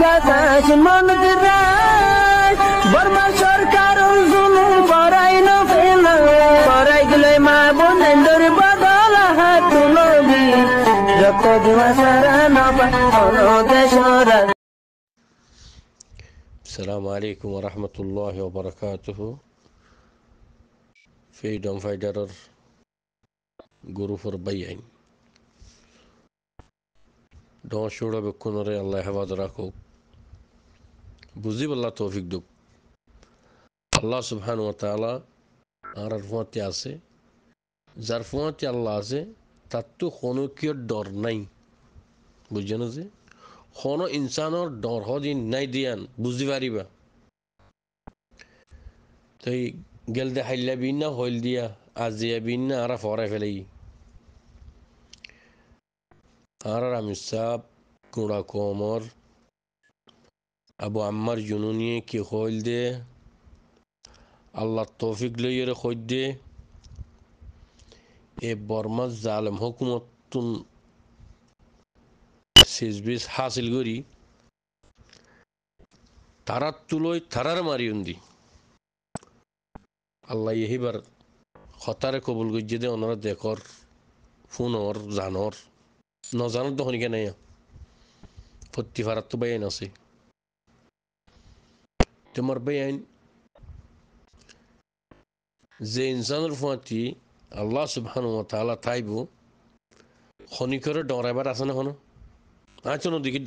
বাতাস মন দিরাই বর্মা সরকার জুলুম করাই না ফেলা করাই গেলে মা বোনের বদল হাত তুলবি যত দিবা সারা না Deshra. السلام عليكم ورحمة الله وبركاته. Freedom Fighter Guru for Bayan. Don't shoot up a kunore Allah have other rako. Buzib Allah Tawfiq duk. Allah subhanahu wa ta'ala ararfuati ase. Zarfuati Allah ase. Tattu khono kiyo dor nai. Bujjano se. Khono insanor dor hodi nai diyan. Buzivari ba. তাই গেলদে হাইলা বিনা হইল দিয়া আজিয়া বিনা আরা ফরাই ফেলাই আর আমি sub কুড়া কোমর আবু আম্মার জুনুনিয়ে কি হইল দে আল্লাহ তৌফিক লইয়ের খোঁজ দে এ বর্মা জালেম হুকুমতুন সিজবিস হাসিল করি তারার তুলোয় তারার মারিউন্দি আল্লাহ এহিবার হতারে কবুল গজ্জে দে ওনারা দেখর ফোনর জানর নজানর তো হনিকে নাই ফত্তি ফারাত তো বাইন আছে তোমার বাইন যে ইনসানের ফাঁতি আল্লাহ সুবহানাহু ওয়া তাআলা তাইবো খনিকরে ডরাইবার আছে না হনো আছো নদীকির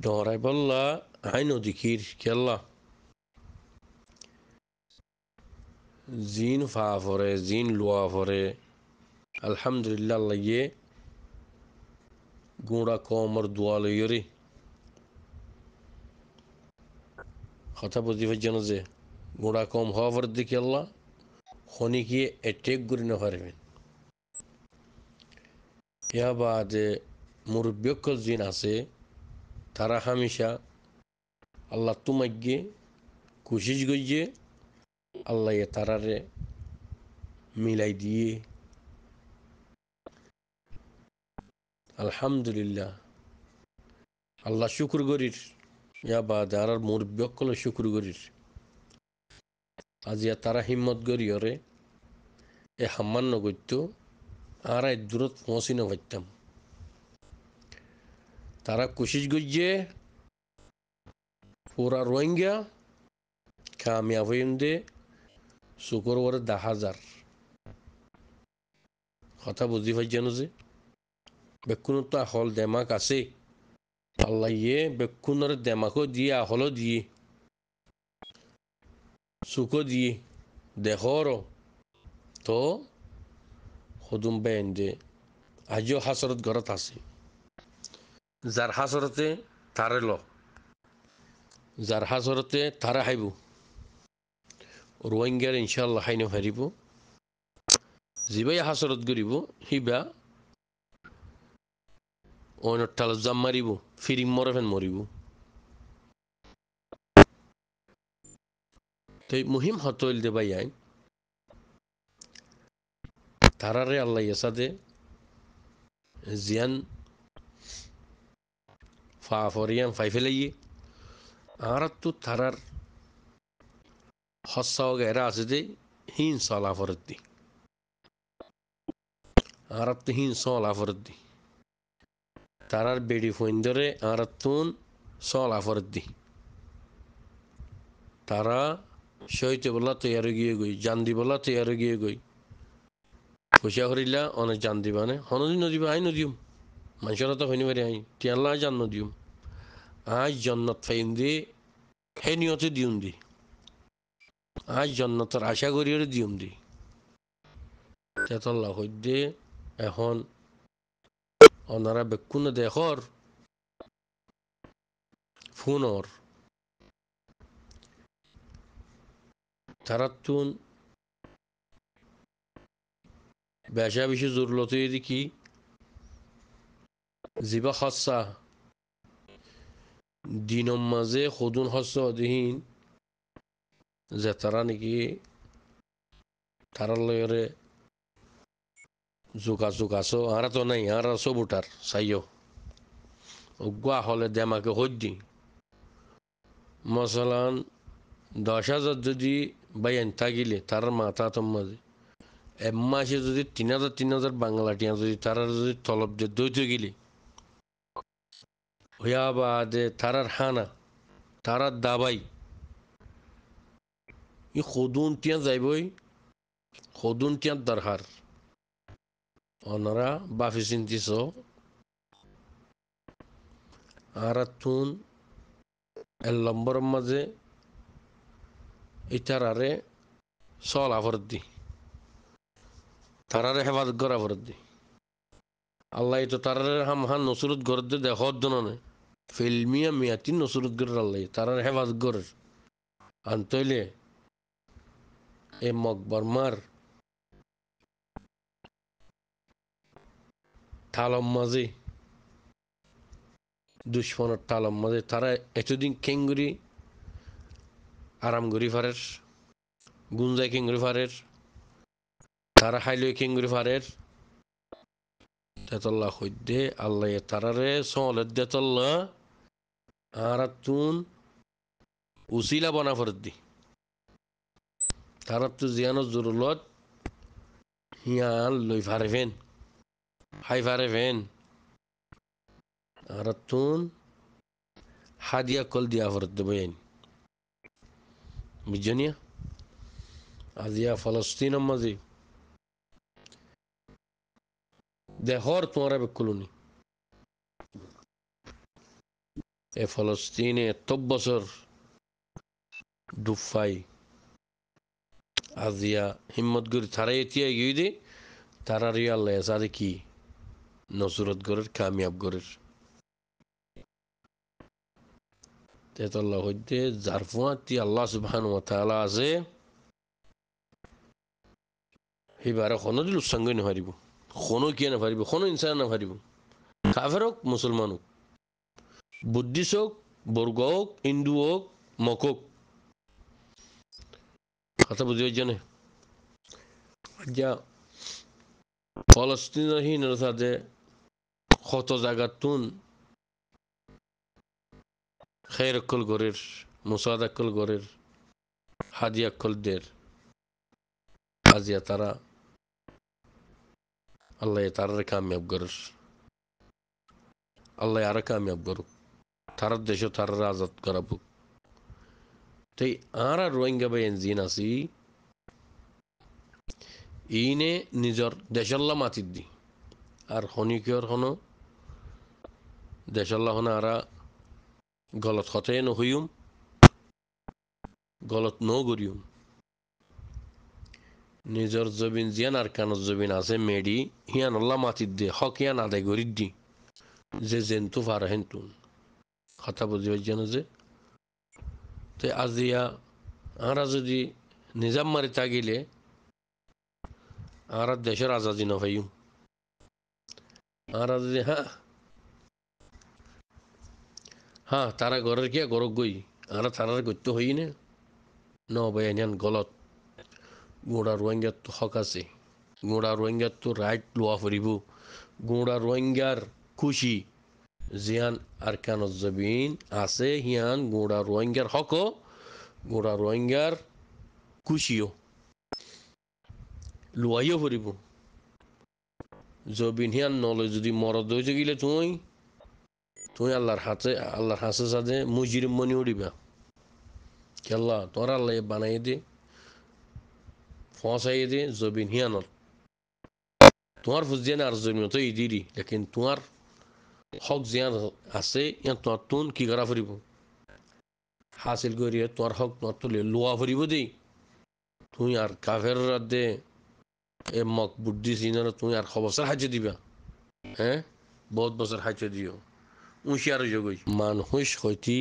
ডরাইবাল্লা আই নদীকির কেল্লা জিন ফা ফরে জিন লোয়া ফরে আলহামদুলিল্লাহ আল্লাহ গুঁড়া কমর দোয়া লইরে কথা বুঝি যেন যে গুঁড়া কম হওয়া পর দেখি আল্লাহ খনিকিয়ে এটেক করি না পারবেন ইয়া বাদে মুরব্বিয়কল জিন আছে তারা হামেশা আল্লাহ তোমাকে কোশিশ গইয়ে আল্লাহ তারারে মিলাই দিয়ে আলহামদুলিল্লাহ আল্লাহ শুক্র করির ইয়া বাদে আর মুরব্বিয়কল শুক্র করির আজিয়া তারা হিম্মত করি ওরে এ হাম্মান্য করত আর দূরত পৌঁছি না পারতাম তারা কোশিশ গইয়ে পুরা রোহিঙ্গা কামিয়াব হইন্দে শুকর ওরে 10,000 কথা বুঝি পাই জানো যে বেকুন তো হল দেমাক আছে আল্লাহ বেকুনের দেমাকও দিয়ে হলও দিয়ে সুখও দিয়ে দেখর তো সদুম বেন যে আজিও হাসরত ঘরত আছে যার হাসরতে তারে যার হাসরতে তারা হাইব রোহিঙ্গার ইনশাল্লাহ হাইনে হারিব যিবাই হাসরত করিব সিবা অন্য টাল জাম মারিব ফিরিম মরফেন মরিব তাই মুহিম হতইল দে বাই আইন তারারে আল্লাহ ইয়াসাদে জিয়ান ফাফরিয়ান ফাইফেলাইয়ে আর তো তারার হসাও গেরা আছে দে হিন সালা ফরদ্দি আর তো হিন সালা ফরদ্দি তারার বেড়ি ফইন্দরে আর তুন সালা ফরদ্দি তারা সইতে বলা তৈয়ার গিয়ে গই জান্দি বলা তৈয়ার গিয়ে গই পয়সা করিলা অনেক জান দিবানে হনদি নদীবা আই নদীম মানুষের তো হইনি পারি আই তিয়াল্লা জান নদীম আজ জন্নত ফাইন দি হে নিয়তে দিউম দি আজ জন্নতর আশা করিয়ে দিউম দি তেতল্লা হইদে এখন ওনারা বেকুন দেখর ফোনর তারাতুন বেশা বেশি জরুরত দেখি জিবা খসা দিনম মাঝে সদুন হস্য অধীন যে তারা নাকি তারার লয়রে যোগাযোগ আছো আর তো নাই আর সব উঠার চাইও গুয়া হলে দেমাকে হদ্দি মশালান 10,000 যদি বাইন থাকিলে তার মাথা তোর মাঝে এক মাসে যদি 3,000 বাংলা টিয়া যদি তারা যদি তলব যে দৈত গেলি হইয়া বাদে তারার হানা তারার দাবাই ই সদুন টিয়া যাইবই সদুন টিয়ার দরকার ওনারা বাফি চিন্তিস আর তুন এর লম্বরের মাঝে ইতারারে চলা ভরত দি তারারে হেফাজত করা ভরত দি আল্লাহ তো তারারে হান নসরত গরত দে দেখত দনে ফিল্মিয়া মিয়াতিন নসরত গরের আল্লাহ তারার হেফাজত গরের আনতইলে এ মকবরমার তালম মাঝে দুশ্মনের তালম মাঝে তারা এতদিন কেঙ্গুরি আরাম করি ফারের গুঞ্জাই কেঙ্গুরি ফারের তারা হাইলই কেঙ্গুরি ফারের তেতল্লা হইদে আল্লাহ তারারে সলের দেতল্লা আর তুন উসিলা বনা ফরত দি তারা তো জিয়ানোর জরুলত হিয়ান লই ফারেফেন হাই ফারেফেন আর তুন হাদিয়া কল দিয়া ফরত দেব বুঝনিয়া আজিয়া ফলস্তিনের মাঝে দেহর তোমারা বেকুলুনি এ ফলস্তিনে এত বছর ডুফাই আজিয়া হিম্মত করি তারা এতিয়া এগিয়ে দে তারা রিয়াল্লাহ সাদে কি নসরত গরের কামিয়াব গরের তেতল্লাহ হইতে জারফুয়াতি আল্লাহ সুবহান ওয়া তাআলা আছে হিবারে কোনো দিল সঙ্গ না পারিব কোনো কি না পারিব কোনো ইনসান না পারিব কাফের হোক মুসলমান হোক বুদ্ধিস্ট হোক বর্গ হোক হিন্দু হোক মক হোক কথা বুঝি জানে যা ফলস্তিনের হিনের সাথে কত জায়গাতুন খের অক্কল গরের মুসাদ অক্কল গরের হাদি অক্কল দের আজিয়া তারা আল্লাহ তারারে কামিয়াব গরের আল্লাহ আরো কামিয়াব করুক তারার দেশ তারারে আজাদ করাবুক তাই আর রোহিঙ্গা বাইন জিন আছি ইনে নিজর দেশাল্লা মাতির দি আর হনিকিয়র হন দেশাল্লা হন আরা গলত হতে নহইম গলত ন করিম নিজর জবিন জিয়ান আর কানত জবিন আছে মেডি হিয়ান আল্লাহ মাতির দে হক হিয়ান আদায় করির দি যে জেন্তু ফার হেন্তুন কথা বুঝি জানো যে তে আজিয়া আরা যদি নিজাম মারি তাগিলে আর দেশের আজাদি না ভাইম আর যদি হ্যাঁ তারা ঘরের কি গরক গই আর তারার করতে হই না ন ভাইয়ান গলত গোড়া রোহিঙ্গার তো হক আছে গোড়া রোহিঙ্গার তো রাইট লোয়া ফুরিব গোড়া রোহিঙ্গার খুশি জিয়ান আর কানত জবিন আছে হিয়ান গোড়া রোহিঙ্গার হক গোড়া রোহিঙ্গার খুশিও লোয়াইও ফুরিব জবিন হিয়ান নলে যদি মরদ হয়েছে গেলে তুই আল্লাহর হাসে সাথে মুজির মনি উড়িবা কেল্লা তোর আল্লাহ বানাই দে ফসাই দে জবিন হিয়ানত তোমার ফুজিয়ান আর জমিন তো ইদিরি লেকিন তোমার হক জিয়ান আছে ইয়ান তোমার তুন কি করা ফুরিব হাসিল করিয়ে তোমার হক তোমার তুলে লোয়া ফুরিব দেই তুই আর কাফের দে এ মক বুদ্ধি সিনার তুমি আর খবর হাজে দিবা হ্যাঁ বহুত বছর হাজে দিও উঁশিয়ার জগই মানুষ হইতি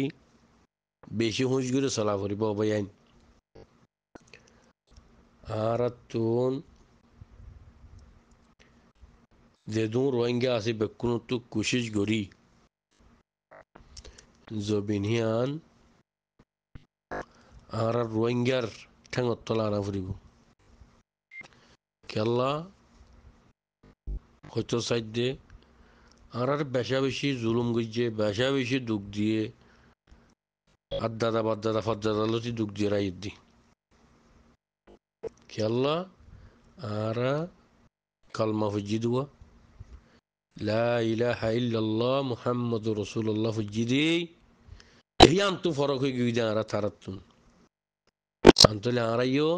বেশি হুঁশ করে চলা ফুরিব বয়াইন আর তুন যেদুন রোহিঙ্গা আছে বেকুন তো কোশিশ করি জবিনিয়ান আর রোহিঙ্গার ঠেঙত তলা আনা ফুরিব কেল্লা হয়তো সাইডে আর বেশা বেশি জুলুম গইছে বেশা বেশি দুঃখ দিয়ে আর দাদা বাদদাদা ফদাদা লতি দুঃখ দিয়ে রাই দি খেয়াল্লা আর কালমা ফুজি দুয়া লা ইলাহা ইল্লাল্লাহ মুহাম্মাদুর রাসূলুল্লাহ ফুজি দি এই আন্তু ফরক হয়ে গিয়ে আর থারাতুন আন্তলে আরাইও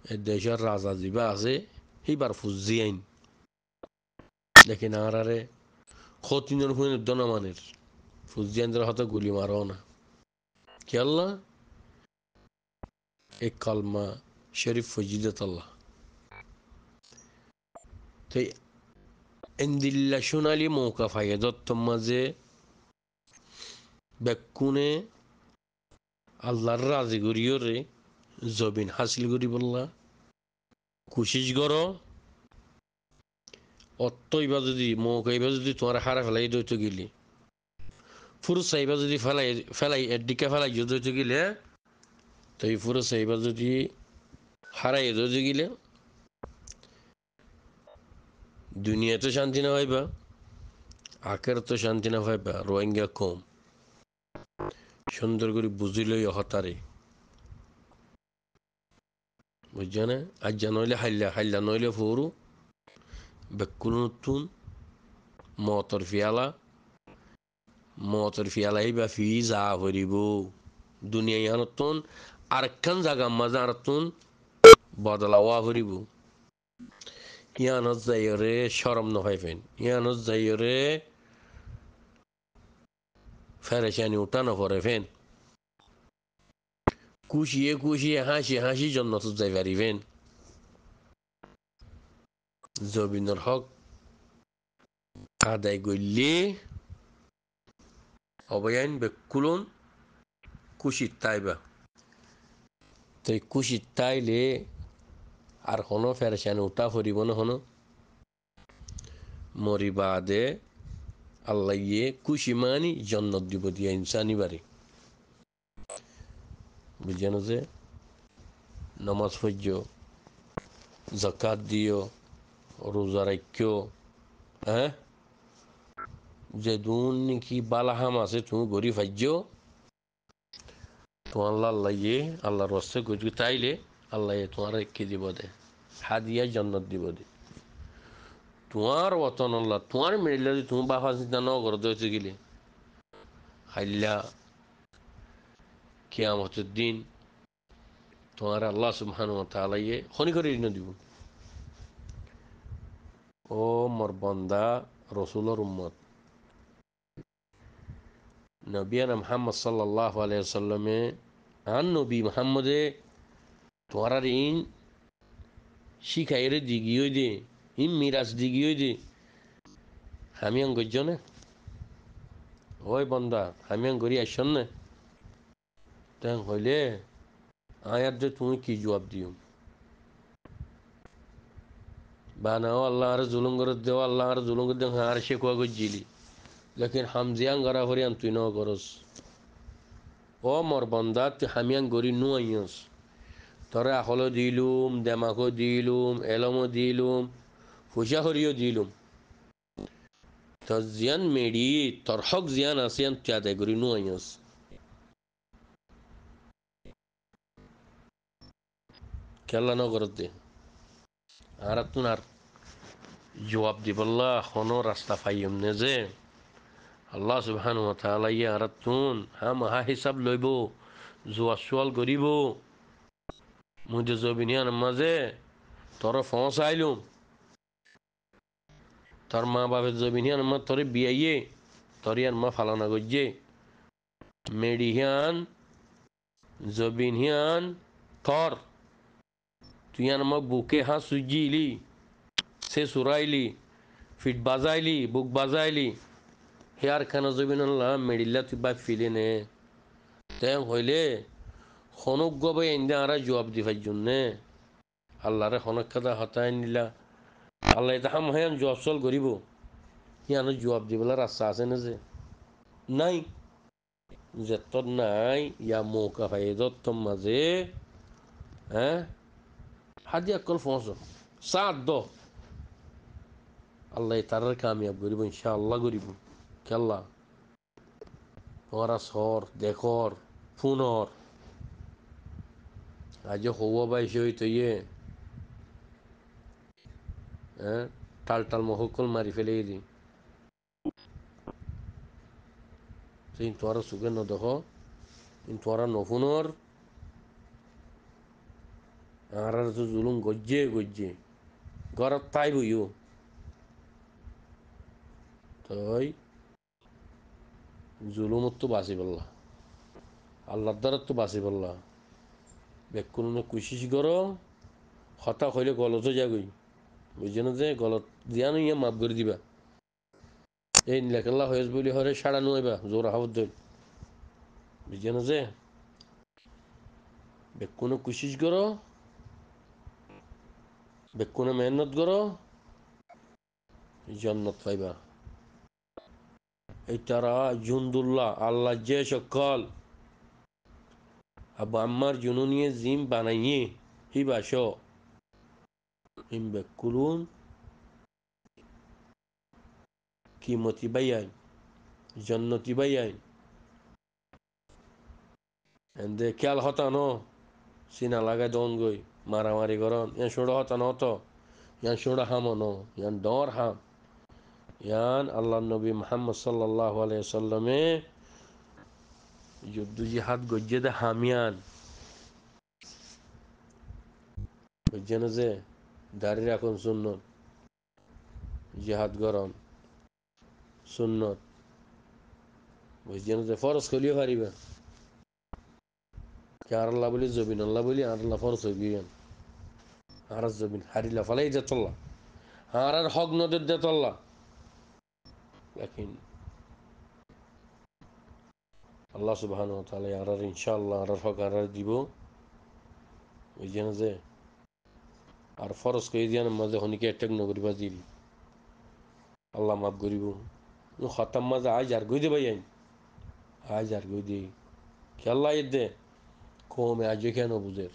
এই দেশের রাজা জিবা আছে সেইবার ফুজি আইন দেখেন আরে খতিনের হুইনের দনমানের ফুজি আইনদের হয়তো গুলি মারো না খেয়াল্লা এক কালমা শরীফ ফজিদত আল্লাহ তো এন্দিল্লা সোনালি মৌকা ফাইয়ে দত্ত মাঝে বেকুনে আল্লাহর রাজি করিও রে জবিন হাসিল করি বললা কুশিস করো অত ইবা যদি মৌকা ইবা যদি তোমার হারা ফেলাই দইতে গেলি ফুরুস সাইবা যদি ফেলাই ফেলাই এদিকে ফেলাই দইতে গেলে তো এই ফুরুস সাইবা যদি হারাই দইতে গেলে দুনিয়াতে শান্তি না পাইবা আখের তো শান্তি না পাইবা রোহিঙ্গা কম সুন্দর করে বুঝিলই হতারে বুঝছ না আজ নইলে হাইল্লা হাইল্লা নইলে ফৌরু বেকুন নতুন মতর ফিয়ালাই বা ফি যা হরিব দুনিয়া ইয়ানতন আরেকখান জায়গা মাঝে আরতুন বদলাওয়া হরিব ইয়ানত যাইরে শরম নহাইফেন ইয়ানত যাইরে ফেরেশানি উঠা নপরে ফেন কুশিয়ে কুশিয়ে হাসি হাসি জন্নত যাই পারিবেন জবিনের হক আদায় গইলে অবয়ান বেকুলন কুশিত তাইবা তো কুশিত তাইলে আর হনো ফেরেশানি উঠা ফরিব না হনো মরিবাদে আল্লাহ ইয়ে খুশি মানি জন্নত দিব দিয়া ইনসানি বাড়ি বুঝানো যে নমাজ পড়্য জাকাত দিও রোজা রাখ্য হ্যাঁ যে দুন নাকি বালাহাম আছে তুমি গরি ফাজ্য তো আল্লাহ ইয়ে আল্লাহর রস্তে গরি তাইলে আল্লাহ তোমার রেখে দিব দে হাদিয়া জন্নত দিব দে তোমার ওতন আল্লাহ তোমার মিলিলে যদি তুমি বাফা চিন্তা ন করো দইতে গেলে হাইল্লা কিয়ামতের দিন তোমার আল্লাহ সুবহানাহু ওয়া তাআলা ইয়ে খনি করে ঋণ দিব ও মোর বন্দা রসুলের উম্মত নবিয়ানা মুহাম্মদ সাল্লাল্লাহু আলাইহি ওয়াসাল্লামে আন নবী মুহাম্মদে তোমার ইন শিখাইরে দিগিয়ে দে ইন মিরাজ দিগিয়ে দে আমি আং গজ্জ না ওই বন্দা আমি আং গড়ি আসন না তেন হইলে আয়াত যে তুমি কি জবাব দিও বানাও আল্লাহ আর জুলুম করে দেও আল্লাহ আর জুলুম করে দেও আর সে কোয়া গজ্জিলি লেকিন হামজিয়াং গড়া হরিয়ান তুই ন করস ও মোর বন্দা তুই হামিয়াং গড়ি নু আইয়স তরে আখলো দিলুম দেমাকো দিলুম এলমো দিলুম ফুসা হরিও দিলুম তো জিয়ান মেডি তোর হক জিয়ান আসিয়ান তুই আদায় করি নু আইয়স খেলা ন করত দে আর তুনার জবাব দিবল্লা হনো রাস্তা পাইম নে যে আল্লাহ সুবহানাহু ওয়া তাআলা ইয়া আরাতুন হা মাহা হিসাব লইব জোয়া সোয়াল করিব মুজে জবিনিয়ান মাঝে তোর পৌঁছাইলুম তোর মা বাপের জবিনিয়ান মা তোরে বিয়াইয়ে তোর ইয়ান মা ফালানা গজ্জে মেডিহিয়ান জবিনিয়ান তোর তুই ইয়ান মা বুকে হা সুজিলি সে সুরাইলি ফিট বাজাইলি বুক বাজাইলি হেয়ার খানা জবিন মেডিল্লা তুই বা ফিলে নে তেম হইলে খনক গবে এনে আর জবাব দিবার জন্যে আল্লাহরে খনক কাদা হতাই নিলা আল্লাহ এটা হাম হায়ান জবাব চল করিব ইয়ানো জবাব দিবলার রাস্তা আছে না যে নাই যেত নাই ইয়া মৌকা পাই যত মাঝে হ্যাঁ হাজি অকল ফোঁস সাত দ আল্লাহ তার কামিয়াব করিব ইনশাআল্লাহ করিব খেলা তোমারা সর দেখর ফোনর আজ হওয়া বাইশে হইতো ইয়ে হ্যাঁ টাল টাল মহকল মারি ফেলে দি তুই তোরা সুখে ন দেখ তোরা নফুনর আর তো জুলুম গজ্জে গজ্জে ঘরত তাই বইও তাই জুলুমত তো বাঁচি পারলা আল্লাহর দ্বারা তো বাঁচি পারলা বেকুন কুশিস করো হতা হইলে গলত যাগই বুঝছে না যে গলত দিয়া নো ইয়ে মাফ করে দিবা এই লেখাল্লা হয়েছ বলি হরে সাড়া নুয়াইবা জোর হাবত ধর বুঝছে না যে বেকুনে কুশিস করো বেকুনে মেহনত করো জন্নত পাইবা এই তারা জুন্দুল্লাহ আল্লাহ যে সকল আবু আম্মার জুনুনিয়ে জিম বানাইয়ে হি বাস হিম বেকুলুন কিমতি বাইয়াই জন্নতি বাইয়াই এন্দে খেয়াল হতা ন চিনা লাগাই দন গই মারামারি করন ইয়ান সোড়া হতা নত ইয়ান সোড়া হাম ন ইয়ান ডর হাম ইয়ান আল্লাহ নবী মোহাম্মদ সাল্লাহ আলাইসাল্লামে যুদ্ধ জিহাদ গজ্জে দে হামিয়ান বুঝছে না যে দাঁড়িয়ে রাখুন সুন্নত জিহাদ গরম সুন্নত বুঝছে না যে ফরজ করিও পারিবা কে আর আল্লাহ বলি জবিন আল্লাহ বলি আর আল্লাহ ফরজ হইবিয়ান আর জবিন হারিলা ফালাই যে চল্লা আর হক নদের দে চল্লা লেকিন আল্লাহ সুবহান ওয়া তাআলা আর ইনশাআল্লাহ আর হক আর দিব বুঝছে না যে আর ফরজ করে দিয়ান মাঝে হনিকে অ্যাটাক নগরিবা দিল আল্লাহ মাফ করিব খতাম মাঝে আজ আর গই দে ভাই আজ আর গই দে খেলা দে কমে আজও কেন বুঝের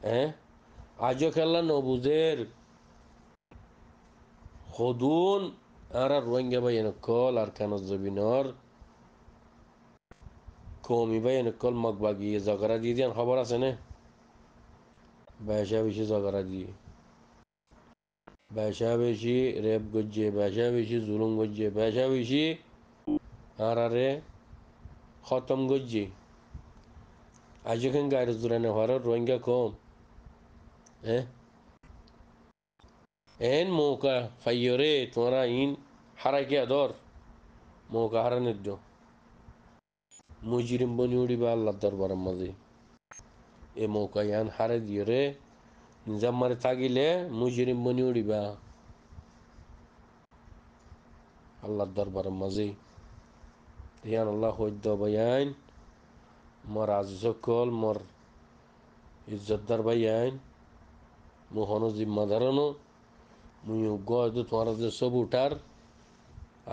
হ্যাঁ আজও খেলা ন বুঝের হদুন আর রোহিঙ্গা ভাই কল আর কেন জবিনর কমি ভাই কল মগবাগি জগরা দিয়ে দিয়ান খবর আছে না বেশা বেশি জগরা দিয়ে বেশা বেশি রেপ গজ্জে বেশা বেশি জুলুম গজ্জে বেশা বেশি আর আরে খতম গজ্জে আজ এখান গাড়ি জোরানো হওয়ার রোহিঙ্গা কম হ্যাঁ এন মৌকা ফাইয়রে তোমরা ইন হারাই কে আদর মৌকা হারানোর দো মুজিরিম বনি উড়িবা আল্লাহ দরবার মাঝে এ মৌকা ইয়ান হারে দিও রে নিজাম মারে থাকিলে মুজিরিম বনি উড়িবা আল্লাহর দরবার মাঝে ইয়ান আল্লাহ হইদ বাইন মর আজি সকল মর ইজ্জতদার বাইন মোহন জিম্মাদারনো মুই গদ তোমার যে সব উঠার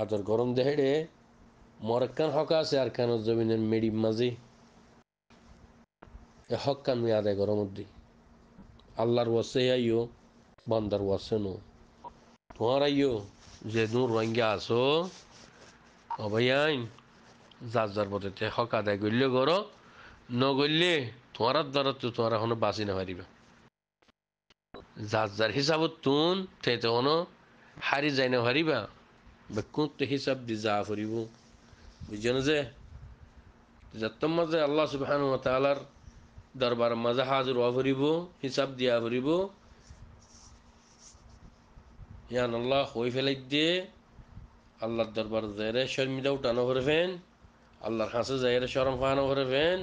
আদর গরম দেহেড়ে মরক্কান হক আছে আর কেন জমিনের মেডিম মাঝে এ হক কান মুই আদায় গরম দি আল্লাহর ওয়াসে আইও বান্দার ওয়াসে নো তোমার আইও যে দূর রোহিঙ্গা আসো অবাই আইন যার যার পথে হক আদায় করলে গর নগরলে তোমার দ্বারা তো তোমার এখনো বাঁচি না পারিবা যার যার হিসাবত তুন তে তখন হারি যাই না পারিবা বেকুন তো হিসাব দি যা ফুরিব বুঝছেন যে যত্তম মাঝে আল্লাহ সুবহানাহু ওয়া তাআলার দরবার মাঝে হাজির হওয়া ফুরিব হিসাব দিয়া ফুরিব ইয়ান আল্লাহ হই ফেলাই দিয়ে আল্লাহর দরবার যাইরে শর্মিদা উঠানো করবেন আল্লাহর কাছে যাইরে শরম পাহানো করবেন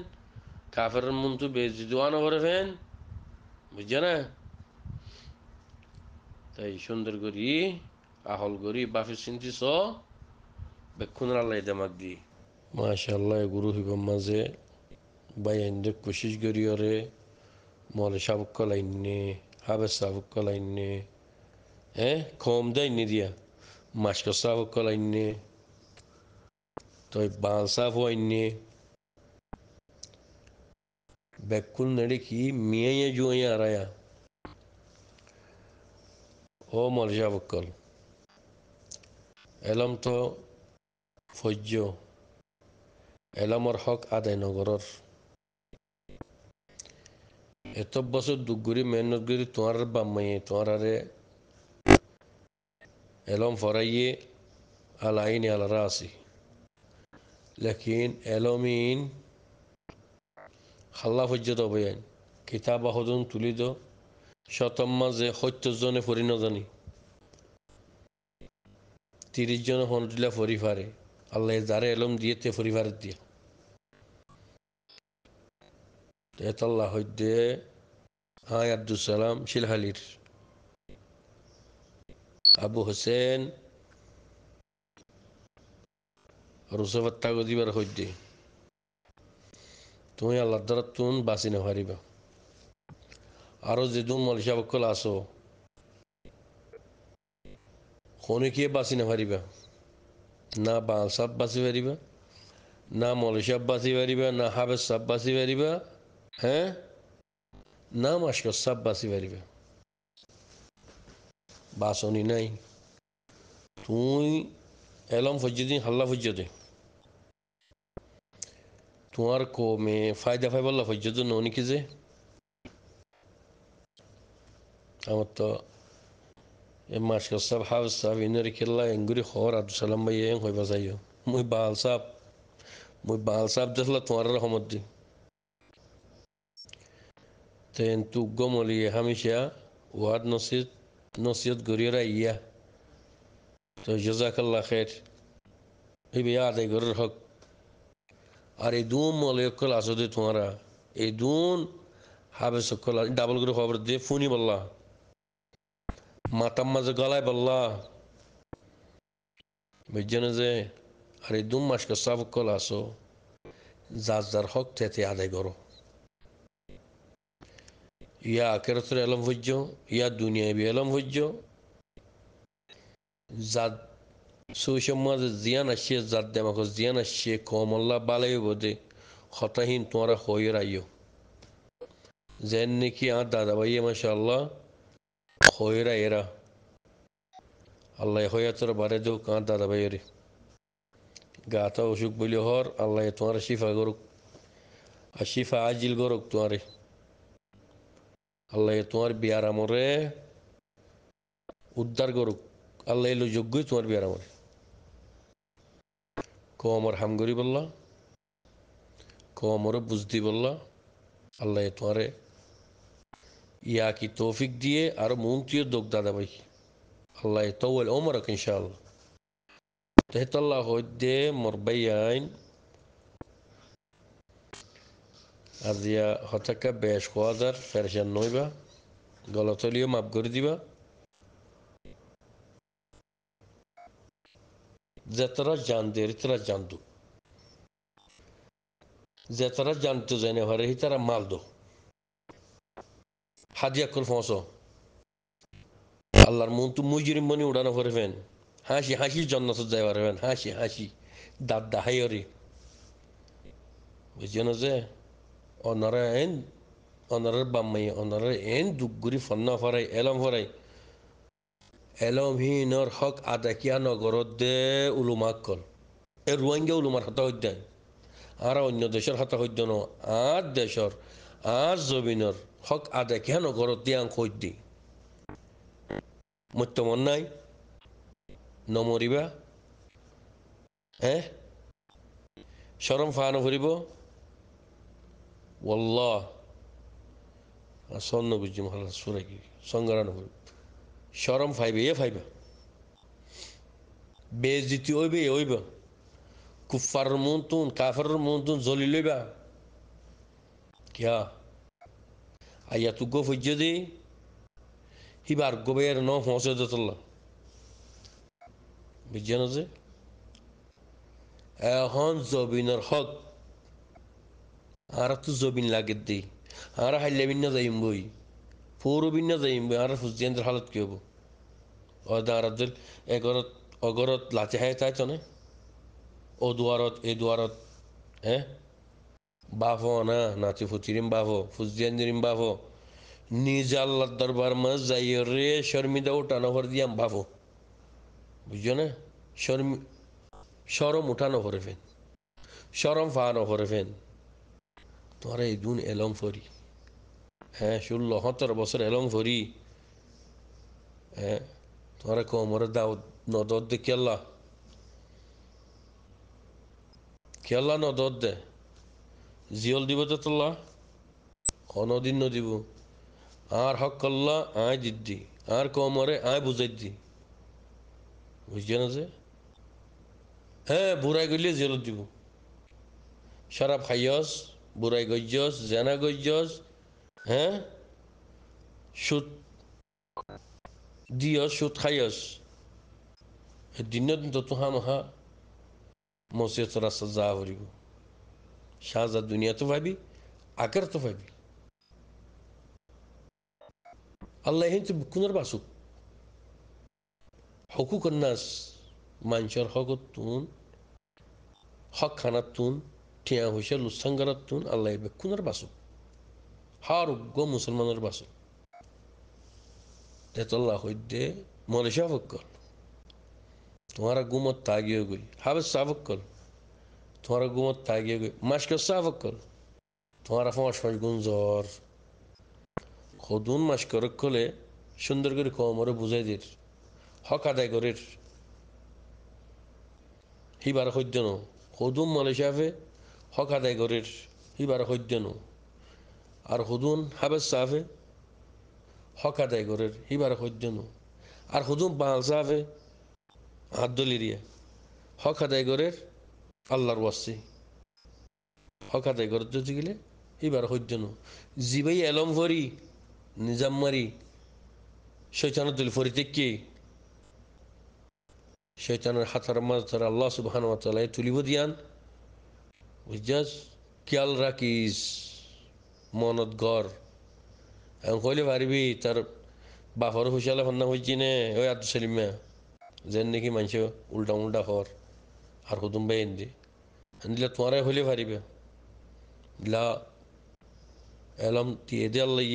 কাফের মন্তু বেজি দোয়ানো করবেন বুঝছে না তাই সুন্দর করি আহল করি বাফের চিন্তি চ বেক্ষুনের আল্লাহ দেমাক দি মাশাআল্লাহ গুরু হিবম মাঝে বাই আইন্দে কোশিশ করি ওরে মলে সাবক কলাইনে হাবের সাবক কলাইনে হ্যাঁ কম দেয়নি দিয়া মাস্ক সাবক কলাইনে তই বাল সাফ হইনে বেকুল নেড়ে কি মিয়াইয়া জুয়াইয়া আরায়া ও মলে সাবক কল এলম তো ফৈর্য এলমর হক আদায় নগরর এত বছর দুগুরি মেহনত করি তোমার বাম্মাই তোমার আরে এলম ফরাইয়ে আলাইনি আল রাসি লেকিন এলমিন খাল্লা ফৈর্য বয়ান কিতাব আহদন তুলি দো শতম্মা যে ৭০ জনে ফরি নজানি ৩০ জনে হনটিলা ফরি ফারে আল্লাহ যারে এলম দিয়ে তে ফরি ফারে দিয়ে এতাল্লাহ হইদে হাই আব্দুল সালাম শিলহালির আবু হোসেন রুসফাত্তা গদিবার হইদে তুমি আল্লাহ দ্বারা তুন বাঁচি না পারিবা আরো যেদুন মলিশা বকল আসো খনিকে বাঁচি না পারিবা না বাল সাপ বাঁচি পারিবা না মলিশাব বাঁচি পারিবা না হাবেজ সাপ বাঁচি পারিবা হ্যাঁ না মাস্কর সাপ বাঁচি পারিবা বাঁচনি নাই তুই এলম ফজ্জদিন হাল্লা ফজ্জদে তোমার কমে ফায়দা ফাই বললা ফজ্জদ ননিকে যে আমার তো এ মাস্কর সাপ হাবেজ সাপ ইনারি খেললা এঙ্গুরি খবর আব্দুল সালাম ভাই এং হইবা যাইও মুই বাল সাপ দেখলা তোমার রহমত দি তেন তু গমলি হামিশা ওয়াদ নসিহত গরিয়রা ইয়া তো জাজাকাল্লাহ খের এই বিয়া আদায় গরের হক আর এই দুম মলে অকল আসো দে তোমারা এই দুন হাবে সকল ডাবল করে খবর দিয়ে ফুনি বললা মাতাম মাঝে গলায় বললা বুঝছেন যে আর এই দুম মাসকে সব অকল আসো যার যার হক তেতে আদায় করো ইয়া আখেরাতের এলম ভুজ্য ইয়া দুনিয়ায় বি এলম ভুজ্য জাত সুসমাজে জিয়ান আসছে জাত দেমাক জিয়ান আসছে কমল্লা বালাই বোধে হতাহীন তোমরা হয়ে রাইও যেন নাকি আর দাদা ভাইয়ে মাসা আল্লাহ হয়েরা এরা আল্লাহ হইয়া তোর বারে দেও কার দাদা ভাইয়েরে গাতা অসুখ বলি হর আল্লাহ তোমার শিফা করুক আর শিফা আজিল করুক তোমারে আল্লাহ তোমার বিয়ার আমরে উদ্ধার করুক আল্লাহ এলো যোগ্যই তোমার বিয়ার আমরে কমর হামগরি বললা কমরে বুঝদি বললা আল্লাহ তোমারে ইয়া কি তৌফিক দিয়ে আর মুমতিও দোক দাদা ভাই আল্লাহ তৌল ওমরক ইনশাআল্লাহ তেহতাল্লাহ হইদে মোর ভাই আইন আজিয়া হঠাৎ বেশ খোয়াজার ফেরশান নইবা গলতলিও মাপ করে দিবা যেতারা জান দে তারা জানতো যেতারা জানতো জেনে হরে হি তারা মাল দো হাদিয়া কর ফস আল্লাহর মন তো মুজিরিম মনি উড়ানো করে ফেন হাসি হাসি জন্নত যাই পারবেন হাসি হাসি দাঁত দাহাইরি বুঝছেন যে অনারা এন অনারের বাম্মাই অনারা এন দুগুরি ফন্না ফরাই এলম হিনর হক আদাকিয়া নগরত দে উলুমাক কল এ রোহিঙ্গা উলুমার হাতা হদ্যান আর অন্য দেশের হাতা হদ্য ন আর দেশর আর জমিনর হক আদাকিয়া নগরত দিয়ে আং হদ্দি মত্যমন নাই নমরিবা হ্যাঁ শরম ফানো ফুরিব ওয়াল্লাহ সন্ন বুঝি মহাল্লা সুরে কি সংগ্রানো ফুরিব শরম ফাইবে এ ফাইবা বেজিতি ওইব কুফার মুন্তুন কাফার মুন্তুন জলি লইবা কিয়া আইয়া তু গো ফুজ্য দি হিবার গোবের ন পৌঁছে দতল্লা বুঝছেন যে এখন জবিনের হক আর তো জবিন লাগে দি আর হাইলে বিন্না যাইম বই পৌর বিন্না যাইম বই আর ফুজিয়ানদের হালত কি হবো ওদা আর দিল এগরত অগরত লাচে হায় তাই তো না ও দুয়ারত এ দুয়ারত হ্যাঁ বাফো না নাচি ফুচিরিম বাফো ফুজিয়ানদিরিম বাফো নিজ আল্লাহ দরবার মাঝ যাই রে শর্মিদা ওটানো ভর দিয়াম বাফো বুঝছো না শরম শরম উঠানো করে ফেন শরম ফানো করে ফেন তোরা এই দুন এলম ফরি হ্যাঁ 16-17 বছর এলম ফরি হ্যাঁ তোরা কোমরে দাও নদর দে কেল্লা নদর দে জিয়ল দিব তো তোল্লা অনদিন নদিব আর হক কল্লা আয় দিদ্দি আর কোমরে আয় বুঝাই দি বুঝছে না যে হ্যাঁ বুড়াই গলিয়ে জেলত দিব সারা খাইয়স বুড়াই গজ্জস জেনা গজ্জস হ্যাঁ সুদ দিয়স সুদ খাইয়স দিনত তোহা মহা মসিয়ত রাস্তা যা হরিব সাজা দুনিয়া তো ভাবি আকার তো ভাবি আল্লাহ হিন্তু কুনার বাসুক হকুক নাস মানুষের হকত তুন হক খানাত তুন ঠিয়া হইসে লুসাঙ্গারাত তুন আল্লাহ কুনার বাসুক হার উগ্র মুসলমানের বাসুক তেতল্লাহ হইদে মলেশা ফক্কল तुम्हारा गुमत तागियो गई हावे सावक कल तुम्हारा गुमत तागियो गई माशक सावक कल तुम्हारा फाँस फाँस गुंजर खुदून माशकर कले সুন্দর করে কোমরে বুঝাই দির হক আদায় করির হিবার সদ্য সদুন মালয়েশিয়াফে হক আদায় করির হিবার সদ্য আর সদুন হাবেজ সাফে হক আদায় করির হিবার সদ্য আর সদুন বাল সাফে হাত দলিরিয়া হক আদায় করির আল্লাহর ওয়াসি হক আদায় করতে গেলে হিবার সদ্য জিবাই এলম ভরি নিজাম মারি শৈতানের দল ফরিতে কি শৈতানের হাতার মাঝ ধরে আল্লাহ সুবহানাহু ওয়া তাআলা তুলিব দিয়ান বুঝছাস খেয়াল রাখিস মনত গর এখন কইলে পারবি তার বাপর হুশালে ফন্না হইছি নে ওই আব্দুল সেলিমা যেন নাকি মানুষ উল্টা উল্টা হর আর হুদুম বাই এনে দিলে তোমারে হইলে পারিবে লা এলম দিয়ে দে আল্লাহ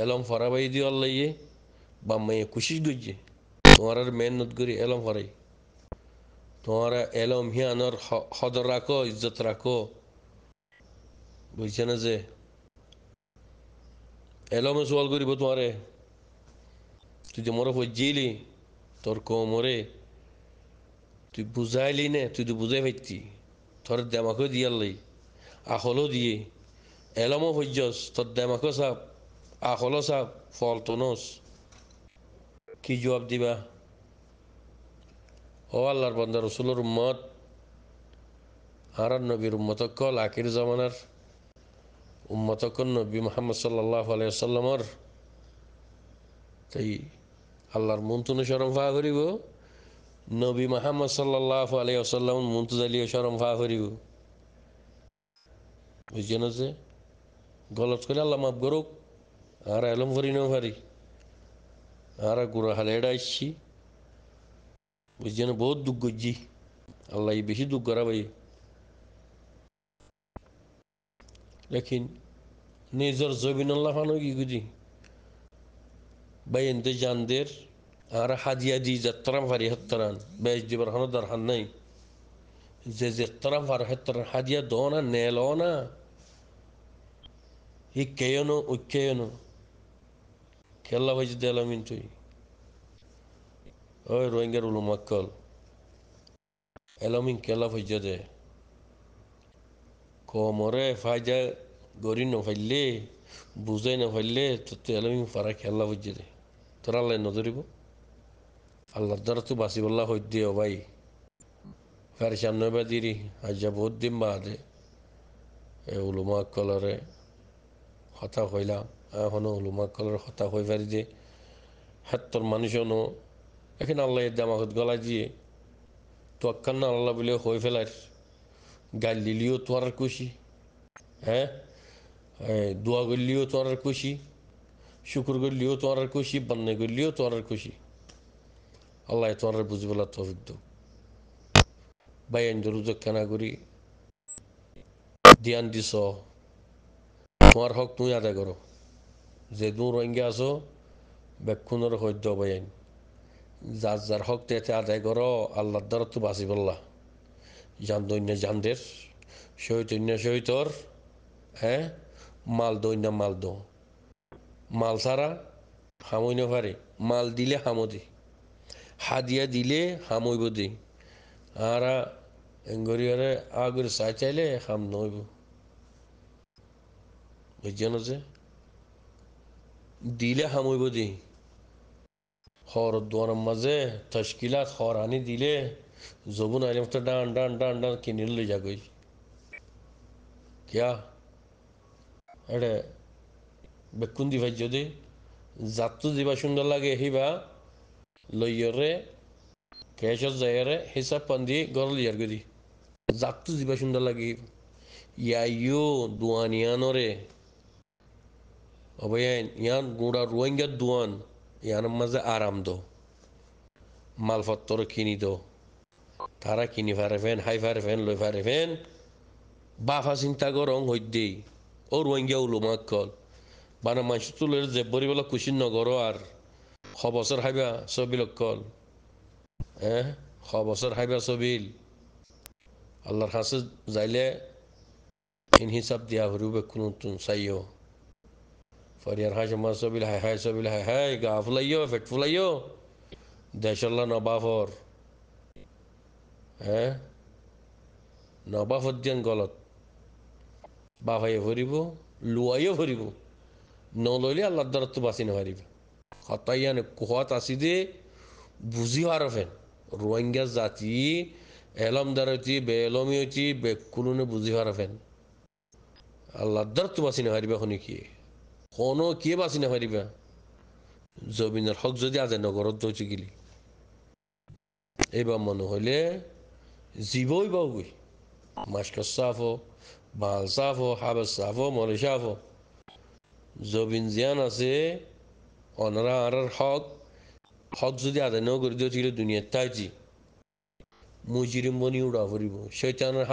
এলম ফরাবাই দিয়ে আল্লাহ বাম্মাই কুশিস দুইছে তোমার মেহনত করি এলম ফরাই তোমারা এলম হিয়ানোর হদর রাখো ইজ্জত রাখো বুঝছে না যে এলমে সোয়াল করিব তোমারে তুই যে মরে ফজ্জিলি তোর কোমরে তুই বুঝাইলি নে তুই তো বুঝাই পাইতি তোর দেমাকও দিয়াল্লাই আখলও দিয়ে এলমও ফজ্জস তোর দেমাকও চাপ আখলও চাপ ফল তনস কি জবাব দিবা ও আল্লাহর বান্দা রসুলের উম্মত আর নবীর উম্মতকল আখির জামানার উম্মতকল নবী মুহাম্মদ সাল্লাল্লাহু আলাইহি ওয়াসাল্লামর তাই আল্লাহর মন্তুনে শরম ফা করিব নবী মুহাম্মদ সাল্লাল্লাহু আলাইহি ওয়াসাল্লাম মন্তু জালিয়ে শরম ফা করিব বুঝছেন যে গলত করে আল্লাহ মাফ করুক আর এলম ভরি নেও পারি আর গুড়া হালে এড়াইছি বুঝছেন বহুত দুঃখ করছি আল্লাহ বেশি দুঃখ করা ভাই লেকিন নিজের জবিন আল্লাহ ফানো কি গুজি ভাই এনতে জানদের আর হাজিয়া দি যাত্রাম ফারি হত্তরান বেশ দিবার হন দরকার নাই যে যাত্রাম ফার হত্তরান হাজিয়া দো না নেল না ই কেয়নো উকেয়নো খেলা হয়েছে দেলামিন তুই ওই রোহিঙ্গার উলুমাক্কল এলামিন খেলা হয়েছে দে কোমরে ফাইজা গড়ি নফাইলে বুঝাই নফাইলে তো এলামিন ফারা খেলা হয়েছে দে তোর আল্লাহ নজরিব আল্লাহর দ্বারা তো বাসিবল্লাহ হই দিও ভাই ফেরশান নবা দিরি আজ্জা বহুত দিন বাদে এ উলুমাক্কলরে হতা হইলাম এখনো উলুমাক্কলের হতা হয়ে পারি যে হাত্তর মানুষও এখানে আল্লাহ দামাকত গলা দিয়ে তোয়াক্কান না আল্লাহ বলে হয়ে ফেলার গাল দিলিও তোর খুশি হ্যাঁ দোয়া করলিও তোর খুশি শুকুর করলিও তোর খুশি বান্না করলিও তোর খুশি আল্লাহ তোর বুঝবলা তৌফিক দাও ভাই আইন কেনা করি ধ্যান দিছ তোমার হক তুমি আদায় করো যে দূর রোহিঙ্গা আছো বেক্ষুনের সদ্য ভাই আইন যার যার হক তেতে আদায় করো আল্লাহর দ্বারা তো বাঁচি বললা জান দৈন্য জানদের সৈতন্য সৈতর হ্যাঁ মাল দৈন্য মাল দো মাল ছাড়া হামই না পারে মাল দিলে হামো দি হাদিয়া দিলে হামইব দি আর এঙ্গরিয়ারে আগর চাই চাইলে হাম নইব বুঝছেন যে দিলে হামইব দি হর দোয়ার মাঝে তশকিলাত হর আনি দিলে জবুন আইলে তো ডান ডান ডান ডান কিনিল লই যাগই কিয়া এটা বেকুন দিবাই যদি জাতটো দিবা সুন্দর লাগে হিবা লইয়রে কেশর যায়রে হিসাব পান্দি গরল ইয়ার গদি জাতটো দিবা সুন্দর লাগে ইয়াইও দুয়ানিয়ানরে অবয়ান ইয়ান গুড়া রোহিঙ্গার দুয়ান ইয়ানের মাঝে আরাম দো মালপত্র কিনি দো তারা কিনি পারেন হাই পারেন লই পারেন বাফা চিন্তা করং হইদেই ও রোহিঙ্গা উলুমাক কল বানা মানুষ তুলের যে বরিবেলা কুশিন নগর আর খবসর হাইবা সবিল কল হ্যাঁ খবসর হাইবা সবিল আল্লাহর কাছে যাইলে ইন হিসাব দিয়া হরুবে কোনো চাইও ফরিয়ার হাই সমাজ সবিল হাই হাই সবিল হাই হাই গা ফুলাইও পেট ফুলাইও দেশল্লা নবাফর হ্যাঁ নবাফর দিয়ান গলত বাফাইয়ে ভরিব লুয়াইও ভরিব নলইলে আল্লাহর দ্বারা তো বাঁচি নারিবে হতাইয়ানে কুহত আসি দে বুঝি হারফেন রোহিঙ্গা জাতি এলম দ্বারতি বেলমি হইতি বেকুলুনে বুঝি হারফেন আল্লাহর দ্বারা তো বাঁচি নারিবে শুনি কি কোনো কে বাঁচি নারিবা জমিনের হক যদি আজে নগরত দৌচি গেলি এইবার মনে হইলে জীবই বাউগই মাস্কর সাফো বাল সাফো হাবের সাফো মলে সাফো জবিন জিয়ান আছে অনরা আর হক হক যদি আদায় ন করে দিয়েছিল দুনিয়ার তাইজি মুজিরিম বনি উড়া ফুরিব শৈতানের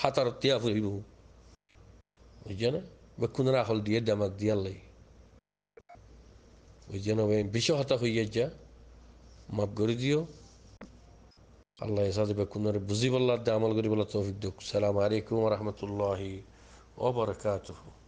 হাতার তিয়া ফুরিব বুঝছে না বেক্ষুনের আখল দিয়ে দামাক দিয়ে আল্লাহ বুঝছে না বিশ্ব হতা হইয়া যা মাফ করে দিও আল্লাহ সাথে বেক্ষুনের বুঝি বললার আমল করি বলা তৌফিক দুঃখ সালাম আলাইকুম রহমতুল্লাহি ওবরাকাতুহু